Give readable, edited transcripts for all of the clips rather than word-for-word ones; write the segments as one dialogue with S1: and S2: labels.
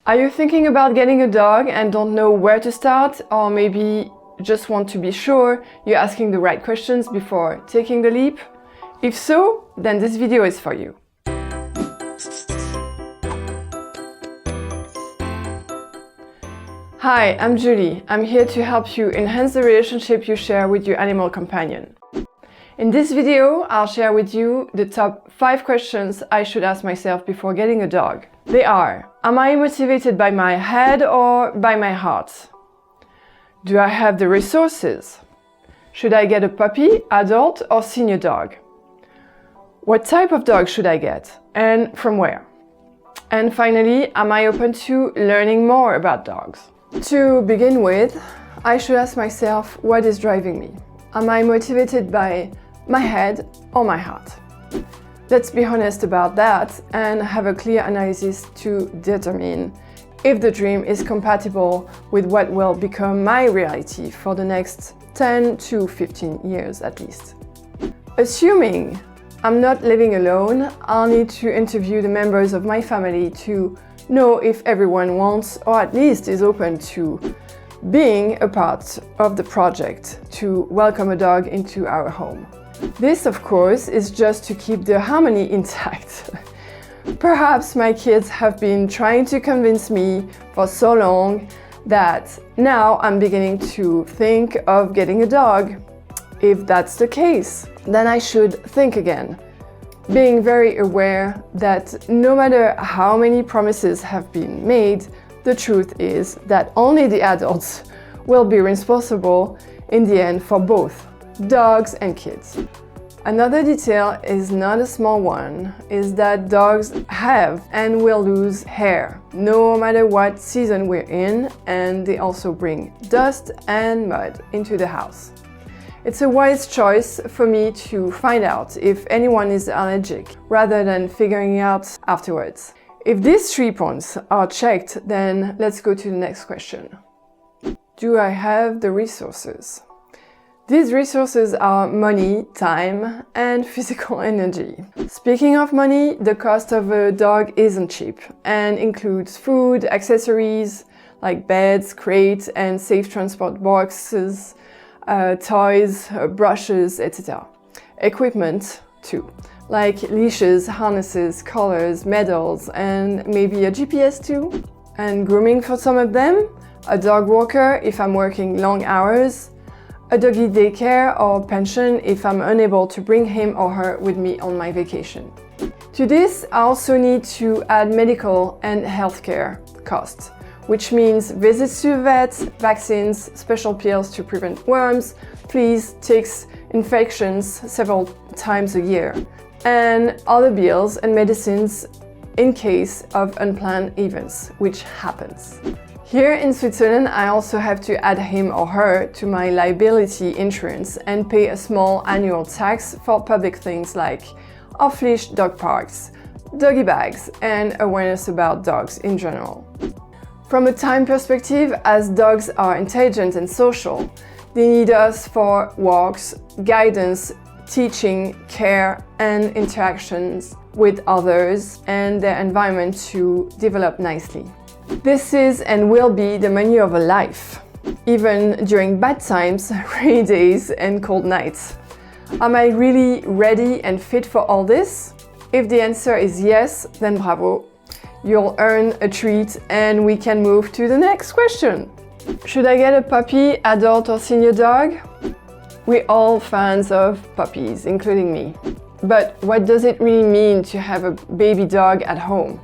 S1: Are you thinking about getting a dog and don't know where to start, or maybe just want to be sure you're asking the right questions before taking the leap? If so, then this video is for you. Hi, I'm Julie. I'm here to help you enhance the relationship you share with your animal companion. In this video, I'll share with you the top 5 questions I should ask myself before getting a dog. They are: am I motivated by my head or by my heart? Do I have the resources? Should I get a puppy, adult, or senior dog? What type of dog should I get, and from where? And finally, am I open to learning more about dogs? To begin with, I should ask myself what is driving me. Am I motivated by my head or my heart? Let's be honest about that and have a clear analysis to determine if the dream is compatible with what will become my reality for the next 10 to 15 years at least. Assuming I'm not living alone, I'll need to interview the members of my family to know if everyone wants or at least is open to being a part of the project to welcome a dog into our home. This, of course, is just to keep the harmony intact. Perhaps my kids have been trying to convince me for so long that now I'm beginning to think of getting a dog. If that's the case, then I should think again, being very aware that no matter how many promises have been made, the truth is that only the adults will be responsible in the end for both dogs and kids. Another detail is not a small one, is that dogs have and will lose hair, no matter what season we're in, and they also bring dust and mud into the house. It's a wise choice for me to find out if anyone is allergic, rather than figuring out afterwards. If these 3 points are checked, then let's go to the next question. Do I have the resources? These resources are money, time, and physical energy. Speaking of money, the cost of a dog isn't cheap and includes food, accessories like beds, crates, and safe transport boxes, toys, brushes, etc. Equipment too, like leashes, harnesses, collars, medals, and maybe a GPS too. And grooming for some of them, a dog walker if I'm working long hours, a doggy daycare or pension if I'm unable to bring him or her with me on my vacation. To this, I also need to add medical and healthcare costs, which means visits to vets, vaccines, special pills to prevent worms, fleas, ticks, infections several times a year, and other bills and medicines in case of unplanned events, which happens. Here in Switzerland, I also have to add him or her to my liability insurance and pay a small annual tax for public things like off-leash dog parks, doggy bags, and awareness about dogs in general. From a time perspective, as dogs are intelligent and social, they need us for walks, guidance, teaching, care, and interactions with others and their environment to develop nicely. This is and will be the menu of a life, even during bad times, rainy days, and cold nights. Am I really ready and fit for all this? If the answer is yes, then bravo. You'll earn a treat and we can move to the next question. Should I get a puppy, adult, or senior dog? We're all fans of puppies, including me. But what does it really mean to have a baby dog at home?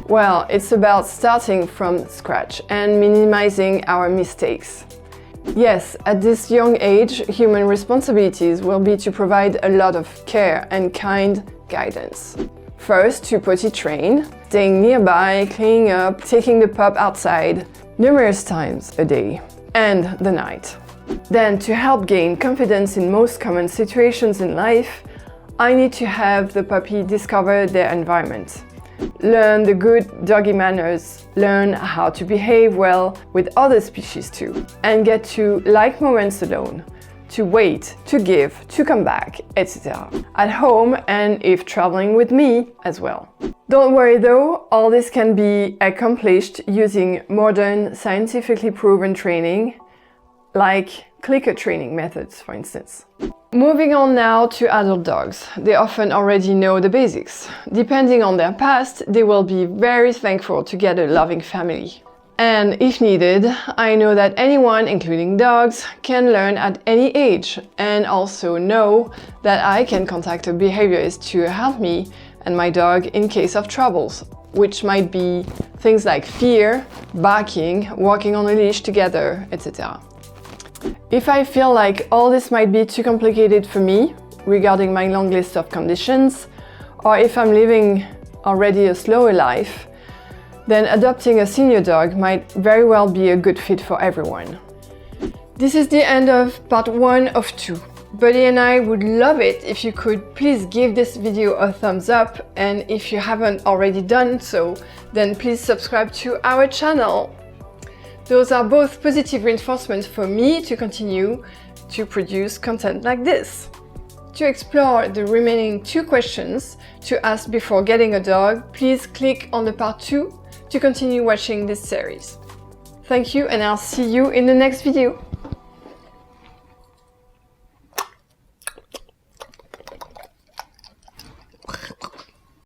S1: Well, it's about starting from scratch and minimizing our mistakes. Yes, at this young age, human responsibilities will be to provide a lot of care and kind guidance. First, to potty train, staying nearby, cleaning up, taking the pup outside numerous times a day and the night. Then, to help gain confidence in most common situations in life, I need to have the puppy discover their environment, learn the good doggy manners, learn how to behave well with other species too, and get to like moments alone, to wait, to give, to come back, etc. At home and if traveling with me as well. Don't worry though, all this can be accomplished using modern, scientifically proven training, like clicker training methods, for instance. Moving on now to adult dogs. They often already know the basics. Depending on their past, they will be very thankful to get a loving family. And if needed, I know that anyone, including dogs, can learn at any age, and also know that I can contact a behaviorist to help me and my dog in case of troubles, which might be things like fear, barking, walking on a leash together, etc. If I feel like all this might be too complicated for me regarding my long list of conditions, or if I'm living already a slower life, then adopting a senior dog might very well be a good fit for everyone. This is the end of part 1 of 2. Buddy and I would love it if you could please give this video a thumbs up, and if you haven't already done so, then please subscribe to our channel. Those are both positive reinforcements for me to continue to produce content like this. To explore the remaining 2 questions to ask before getting a dog, please click on the part 2 to continue watching this series. Thank you, and I'll see you in the next video.